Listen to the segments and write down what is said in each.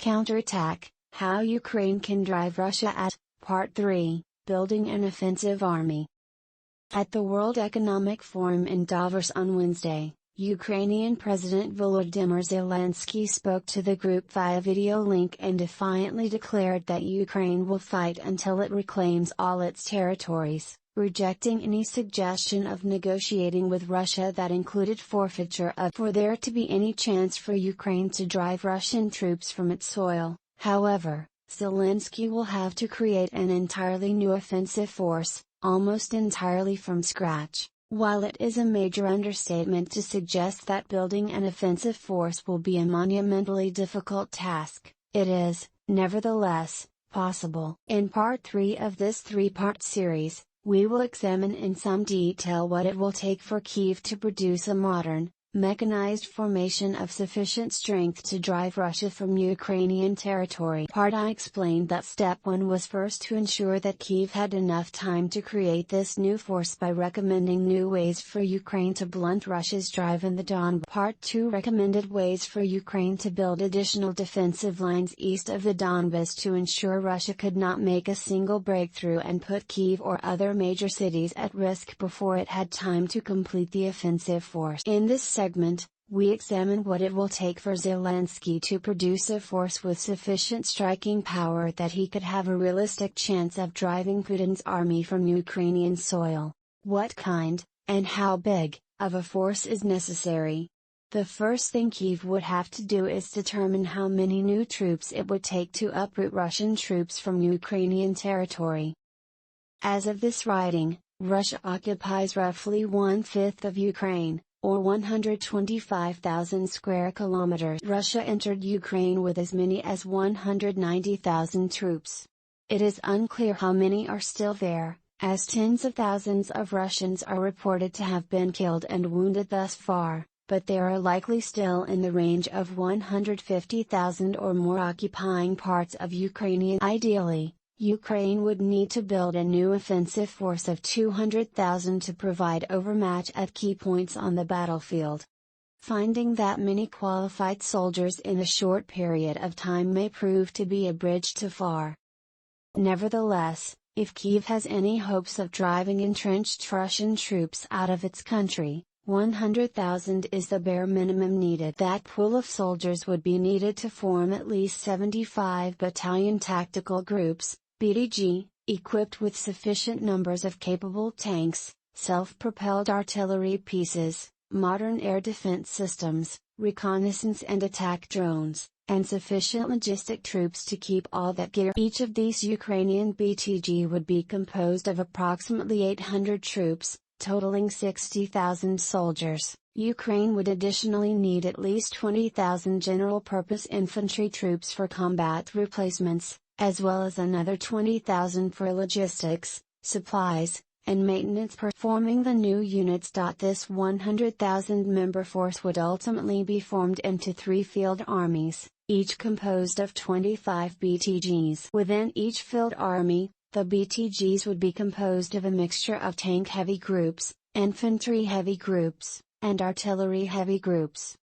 Counterattack, How Ukraine Can Drive Russia at, Part 3, Building an Offensive Army. At the World Economic Forum in Davos on Wednesday, Ukrainian President Volodymyr Zelensky spoke to the group via video link and defiantly declared that Ukraine will fight until it reclaims all its territories, rejecting any suggestion of negotiating with Russia that included forfeiture for there to be any chance for Ukraine to drive Russian troops from its soil. However, Zelensky will have to create an entirely new offensive force, almost entirely from scratch. While it is a major understatement to suggest that building an offensive force will be a monumentally difficult task, it is, nevertheless, possible. In Part 3 of this three-part series, we will examine in some detail what it will take for Kyiv to produce a modern, mechanized formation of sufficient strength to drive Russia from Ukrainian territory. I explained that step 1 was first to ensure that Kyiv had enough time to create this new force by recommending new ways for Ukraine to blunt Russia's drive in the Donbas. Part 2 recommended ways for Ukraine to build additional defensive lines east of the Donbas to ensure Russia could not make a single breakthrough and put Kyiv or other major cities at risk before it had time to complete the offensive force. In this segment, we examine what it will take for Zelensky to produce a force with sufficient striking power that he could have a realistic chance of driving Putin's army from Ukrainian soil. What kind, and how big, of a force is necessary? The first thing Kyiv would have to do is determine how many new troops it would take to uproot Russian troops from Ukrainian territory. As of this writing, Russia occupies roughly 1/5 of Ukraine, or 125,000 square kilometers. Russia entered Ukraine with as many as 190,000 troops. It is unclear how many are still there, as tens of thousands of Russians are reported to have been killed and wounded thus far, but there are likely still in the range of 150,000 or more occupying parts of Ukraine. Ideally, Ukraine would need to build a new offensive force of 200,000 to provide overmatch at key points on the battlefield. Finding that many qualified soldiers in a short period of time may prove to be a bridge too far. Nevertheless, if Kyiv has any hopes of driving entrenched Russian troops out of its country, 100,000 is the bare minimum needed. That pool of soldiers would be needed to form at least 75 battalion tactical groups, BTG, equipped with sufficient numbers of capable tanks, self-propelled artillery pieces, modern air defense systems, reconnaissance and attack drones, and sufficient logistic troops to keep all that gear. Each of these Ukrainian BTG would be composed of approximately 800 troops, totaling 60,000 soldiers. Ukraine would additionally need at least 20,000 general-purpose infantry troops for combat replacements, as well as another 20,000 for logistics, supplies, and maintenance. Forming the new units. This 100,000-member force would ultimately be formed into 3 field armies, each composed of 25 BTGs. Within each field army, the BTGs would be composed of a mixture of tank-heavy groups, infantry-heavy groups, and artillery-heavy groups.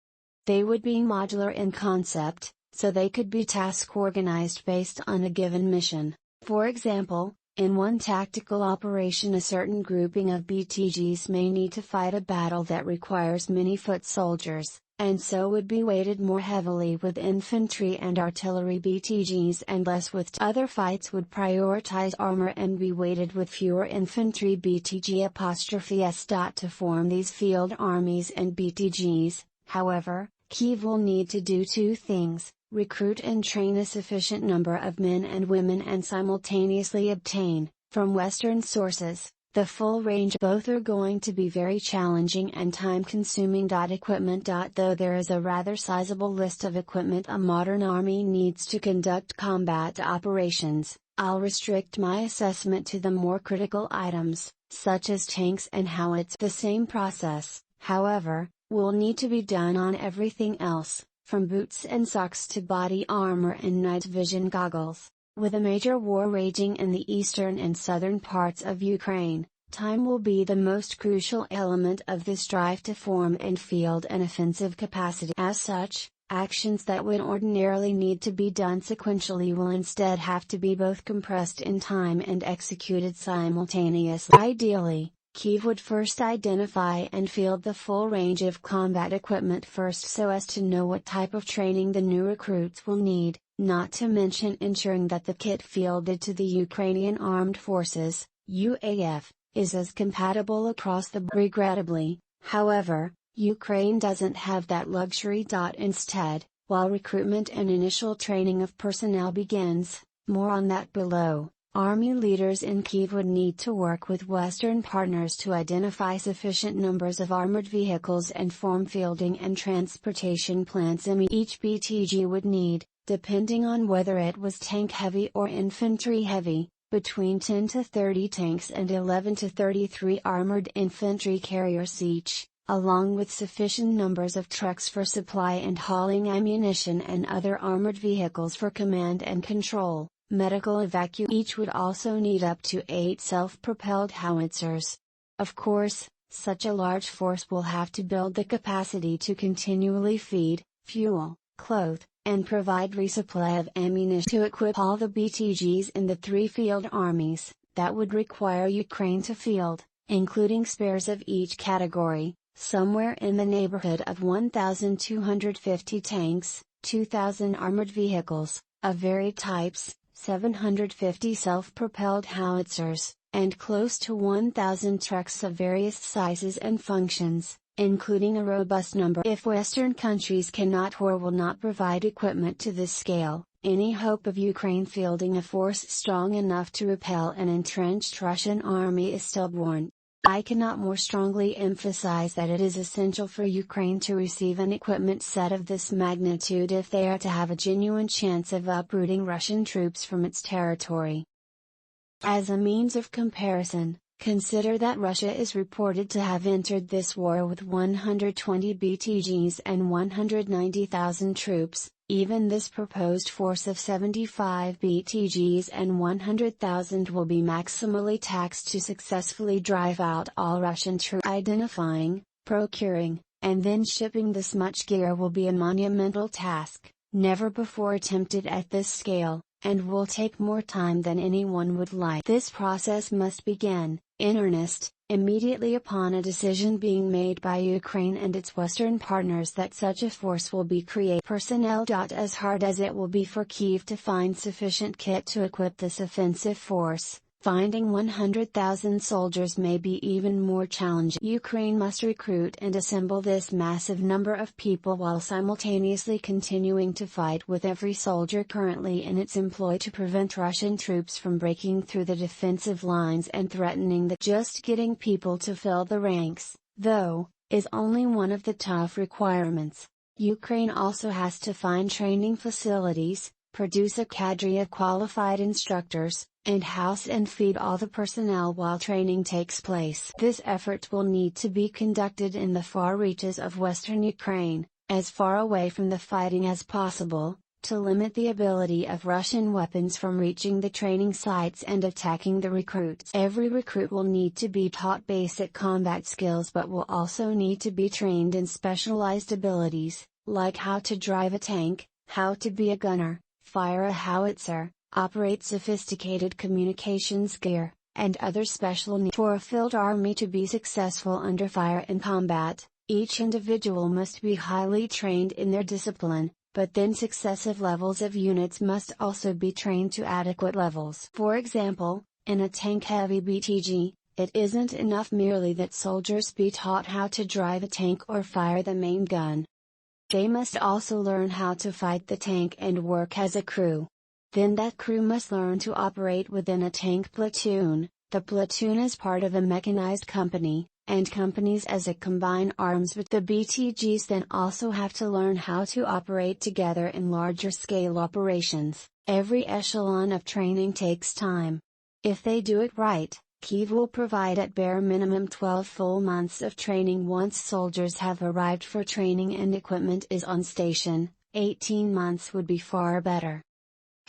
They would be modular in concept, so they could be task-organized based on a given mission. For example, in one tactical operation a certain grouping of BTGs may need to fight a battle that requires many foot soldiers, and so would be weighted more heavily with infantry and artillery BTGs and less with other fights would prioritize armor and be weighted with fewer infantry BTG'(s). To form these field armies and BTGs, however, Kyiv will need to do 2 things: recruit and train a sufficient number of men and women and simultaneously obtain, from Western sources, the full range. Both are going to be very challenging and time-consuming. Equipment. Though there is a rather sizable list of equipment a modern army needs to conduct combat operations, I'll restrict my assessment to the more critical items, such as tanks and howitzers. The same process, however, will need to be done on everything else, from boots and socks to body armor and night vision goggles. With a major war raging in the eastern and southern parts of Ukraine, time will be the most crucial element of this drive to form and field an offensive capacity. As such, Actions that would ordinarily need to be done sequentially will instead have to be both compressed in time and executed simultaneously. Ideally, Kyiv would first identify and field the full range of combat equipment first so as to know what type of training the new recruits will need, not to mention ensuring that the kit fielded to the Ukrainian Armed Forces, UAF, is as compatible across the board. Regrettably, however, Ukraine doesn't have that luxury. Instead, while recruitment and initial training of personnel begins, more on that below, Army leaders in Kyiv would need to work with Western partners to identify sufficient numbers of armored vehicles and form fielding and transportation plans. Each BTG would need, depending on whether it was tank heavy or infantry heavy, between 10 to 30 tanks and 11 to 33 armored infantry carriers each, along with sufficient numbers of trucks for supply and hauling ammunition and other armored vehicles for command and control, medical evacuation. Each would also need up to 8 self-propelled howitzers. Of course, such a large force will have to build the capacity to continually feed, fuel, clothe, and provide resupply of ammunition. To equip all the BTGs in the 3 field armies, that would require Ukraine to field, including spares of each category, somewhere in the neighborhood of 1,250 tanks, 2,000 armored vehicles, of varied types, 750 self-propelled howitzers, and close to 1,000 trucks of various sizes and functions, including a robust number. If Western countries cannot or will not provide equipment to this scale, any hope of Ukraine fielding a force strong enough to repel an entrenched Russian army is stillborn. I cannot more strongly emphasize that it is essential for Ukraine to receive an equipment set of this magnitude if they are to have a genuine chance of uprooting Russian troops from its territory. As a means of comparison, consider that Russia is reported to have entered this war with 120 BTGs and 190,000 troops. Even this proposed force of 75 BTGs and 100,000 will be maximally taxed to successfully drive out all Russian troops. Identifying, procuring, and then shipping this much gear will be a monumental task, never before attempted at this scale, and will take more time than anyone would like. This process must begin, in earnest, immediately upon a decision being made by Ukraine and its Western partners that such a force will be created. Personnel. As hard as it will be for Kyiv to find sufficient kit to equip this offensive force, finding 100,000 soldiers may be even more challenging. Ukraine must recruit and assemble this massive number of people while simultaneously continuing to fight with every soldier currently in its employ to prevent Russian troops from breaking through the defensive lines and threatening the. Just getting people to fill the ranks, though, is only one of the tough requirements. Ukraine also has to find training facilities, produce a cadre of qualified instructors, and house and feed all the personnel while training takes place. This effort will need to be conducted in the far reaches of western Ukraine, as far away from the fighting as possible, to limit the ability of Russian weapons from reaching the training sites and attacking the recruits. Every recruit will need to be taught basic combat skills but will also need to be trained in specialized abilities, like how to drive a tank, how to be a gunner, fire a howitzer, operate sophisticated communications gear, and other special needs. For a field army to be successful under fire in combat, each individual must be highly trained in their discipline, but then successive levels of units must also be trained to adequate levels. For example, in a tank-heavy BTG, it isn't enough merely that soldiers be taught how to drive a tank or fire the main gun. They must also learn how to fight the tank and work as a crew. Then that crew must learn to operate within a tank platoon. The platoon is part of a mechanized company, and companies as a combine arms with the BTGs then also have to learn how to operate together in larger scale operations. Every echelon of training takes time. If they do it right, Kyiv will provide at bare minimum 12 full months of training once soldiers have arrived for training and equipment is on station. 18 months would be far better.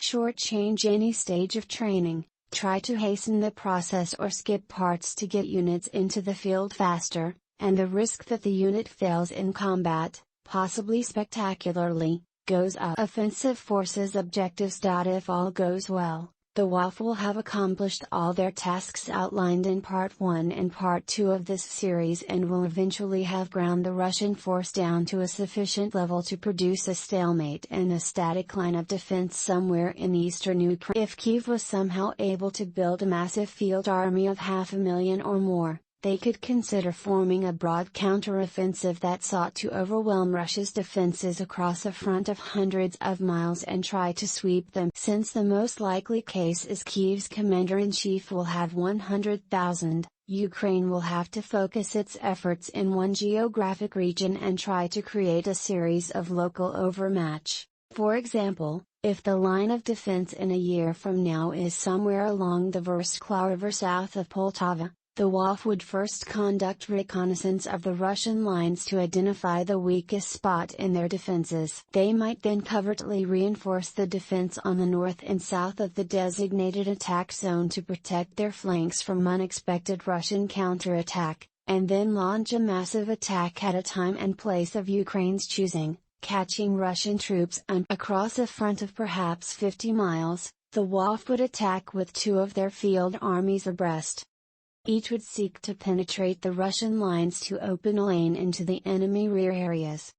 Shortchange any stage of training, try to hasten the process or skip parts to get units into the field faster, and the risk that the unit fails in combat, possibly spectacularly, goes up. Offensive forces objectives. If all goes well, the WAF will have accomplished all their tasks outlined in Part 1 and Part 2 of this series and will eventually have ground the Russian force down to a sufficient level to produce a stalemate and a static line of defense somewhere in eastern Ukraine. If Kyiv was somehow able to build a massive field army of 500,000 or more, they could consider forming a broad counteroffensive that sought to overwhelm Russia's defenses across a front of hundreds of miles and try to sweep them. Since the most likely case is Kyiv's commander-in-chief will have 100,000, Ukraine will have to focus its efforts in one geographic region and try to create a series of local overmatch. For example, if the line of defense in a year from now is somewhere along the Vorskla River south of Poltava, the WAF would first conduct reconnaissance of the Russian lines to identify the weakest spot in their defenses. They might then covertly reinforce the defense on the north and south of the designated attack zone to protect their flanks from unexpected Russian counterattack, and then launch a massive attack at a time and place of Ukraine's choosing, catching Russian troops across a front of perhaps 50 miles. The WAF would attack with two of their field armies abreast. Each would seek to penetrate the Russian lines to open a lane into the enemy rear areas.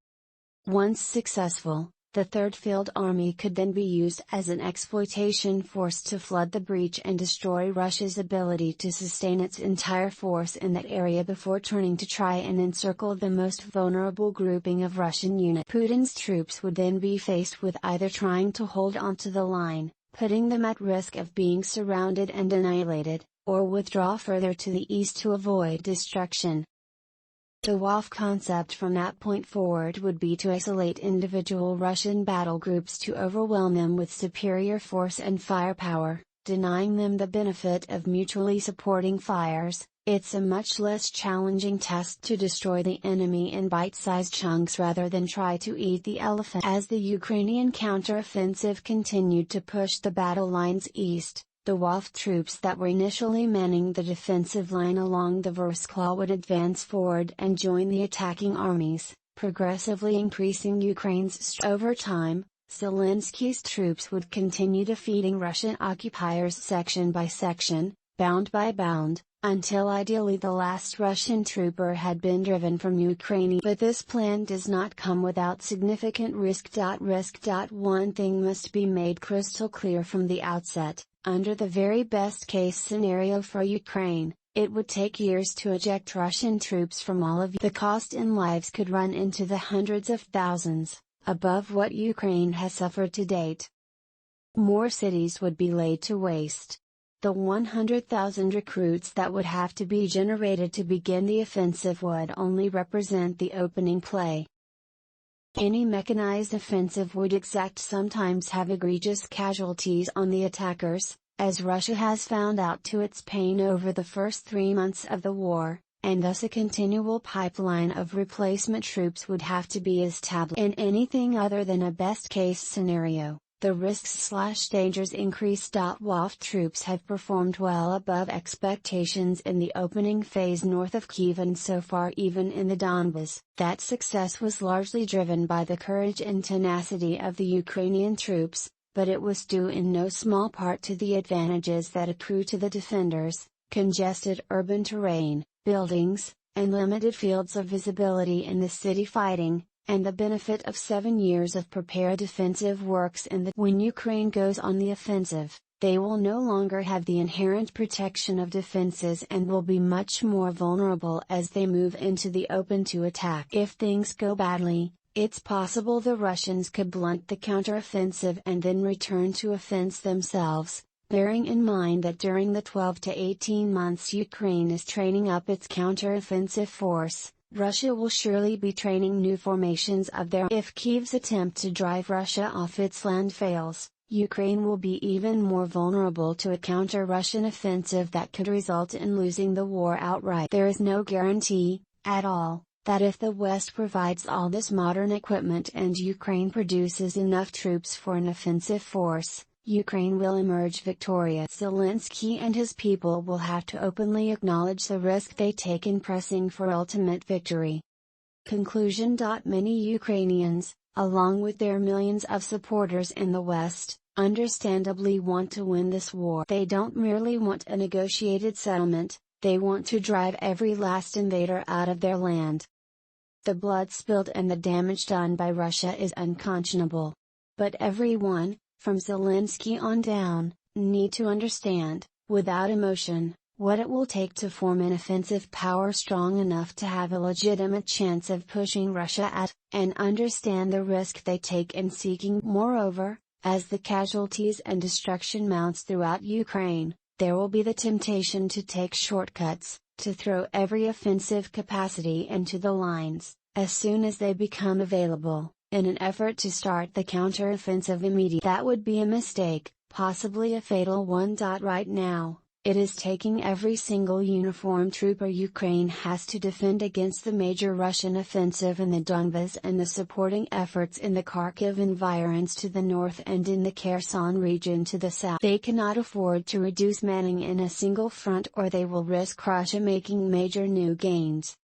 Once successful, the Third Field Army could then be used as an exploitation force to flood the breach and destroy Russia's ability to sustain its entire force in that area before turning to try and encircle the most vulnerable grouping of Russian units. Putin's troops would then be faced with either trying to hold onto the line, putting them at risk of being surrounded and annihilated, or withdraw further to the east to avoid destruction. The WAF concept from that point forward would be to isolate individual Russian battle groups to overwhelm them with superior force and firepower, denying them the benefit of mutually supporting fires. It's a much less challenging task to destroy the enemy in bite-sized chunks rather than try to eat the elephant. As the Ukrainian counteroffensive continued to push the battle lines east, the WAF troops that were initially manning the defensive line along the Vorskla would advance forward and join the attacking armies, progressively increasing Ukraine's strength. Over time, Zelensky's troops would continue defeating Russian occupiers section by section, bound by bound, until ideally the last Russian trooper had been driven from Ukraine. But this plan does not come without significant risk. One thing must be made crystal clear from the outset. Under the very best case scenario for Ukraine, it would take years to eject Russian troops from all of the cost in lives could run into the hundreds of thousands, above what Ukraine has suffered to date. More cities would be laid to waste. The 100,000 recruits that would have to be generated to begin the offensive would only represent the opening play. Any mechanized offensive would sometimes have egregious casualties on the attackers, as Russia has found out to its pain over the first 3 months of the war, and thus a continual pipeline of replacement troops would have to be established. In anything other than a best-case scenario, the risks/dangers increase. WAF troops have performed well above expectations in the opening phase north of Kyiv and so far even in the Donbas. That success was largely driven by the courage and tenacity of the Ukrainian troops, but it was due in no small part to the advantages that accrue to the defenders: congested urban terrain, buildings, and limited fields of visibility in the city fighting, and the benefit of 7 years of prepared defensive works when Ukraine goes on the offensive, they will no longer have the inherent protection of defenses and will be much more vulnerable as they move into the open to attack. If things go badly, it's possible the Russians could blunt the counteroffensive and then return to offense themselves, bearing in mind that during the 12 to 18 months Ukraine is training up its counteroffensive force, Russia will surely be training new formations of their own. If Kyiv's attempt to drive Russia off its land fails, Ukraine will be even more vulnerable to a counter-Russian offensive that could result in losing the war outright. There is no guarantee, at all, that if the West provides all this modern equipment and Ukraine produces enough troops for an offensive force, Ukraine will emerge victorious. Zelensky and his people will have to openly acknowledge the risk they take in pressing for ultimate victory. Conclusion. Many Ukrainians, along with their millions of supporters in the West, understandably want to win this war. They don't merely want a negotiated settlement, they want to drive every last invader out of their land. The blood spilled and the damage done by Russia is unconscionable. But everyone, from Zelensky on down, need to understand, without emotion, what it will take to form an offensive power strong enough to have a legitimate chance of pushing Russia at, and understand the risk they take in seeking. Moreover, as the casualties and destruction mounts throughout Ukraine, there will be the temptation to take shortcuts, to throw every offensive capacity into the lines, as soon as they become available, in an effort to start the counteroffensive immediately. That would be a mistake, possibly a fatal one. Right now, it is taking every single uniformed trooper Ukraine has to defend against the major Russian offensive in the Donbas and the supporting efforts in the Kharkiv environs to the north and in the Kherson region to the south. They cannot afford to reduce manning in a single front or they will risk Russia making major new gains.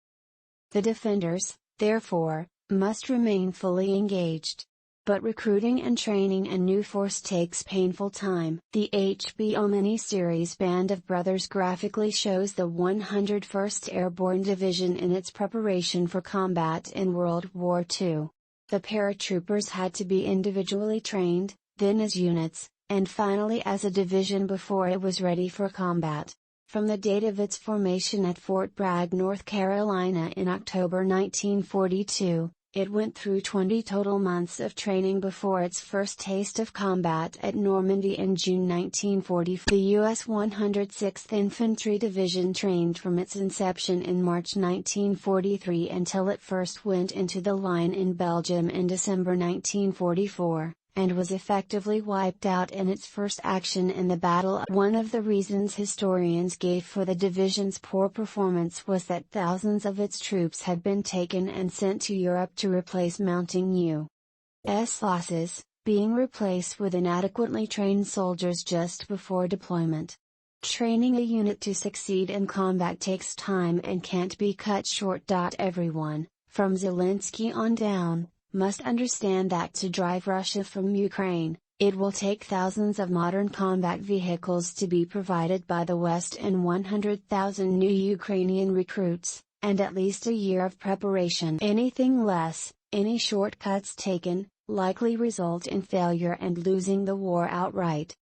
The defenders, therefore, must remain fully engaged. But recruiting and training a new force takes painful time. The HBO miniseries Band of Brothers graphically shows the 101st Airborne Division in its preparation for combat in World War II. The paratroopers had to be individually trained, then as units, and finally as a division before it was ready for combat. From the date of its formation at Fort Bragg, North Carolina in October 1942, it went through 20 total months of training before its first taste of combat at Normandy in June 1944. The U.S. 106th Infantry Division trained from its inception in March 1943 until it first went into the line in Belgium in December 1944, and was effectively wiped out in its first action in the Battle. One of the reasons historians gave for the division's poor performance was that thousands of its troops had been taken and sent to Europe to replace mounting U.S. losses, being replaced with inadequately trained soldiers just before deployment. Training a unit to succeed in combat takes time and can't be cut short. Everyone, from Zelensky on down, must understand that to drive Russia from Ukraine, it will take thousands of modern combat vehicles to be provided by the West and 100,000 new Ukrainian recruits, and at least a year of preparation. Anything less, any shortcuts taken, likely result in failure and losing the war outright.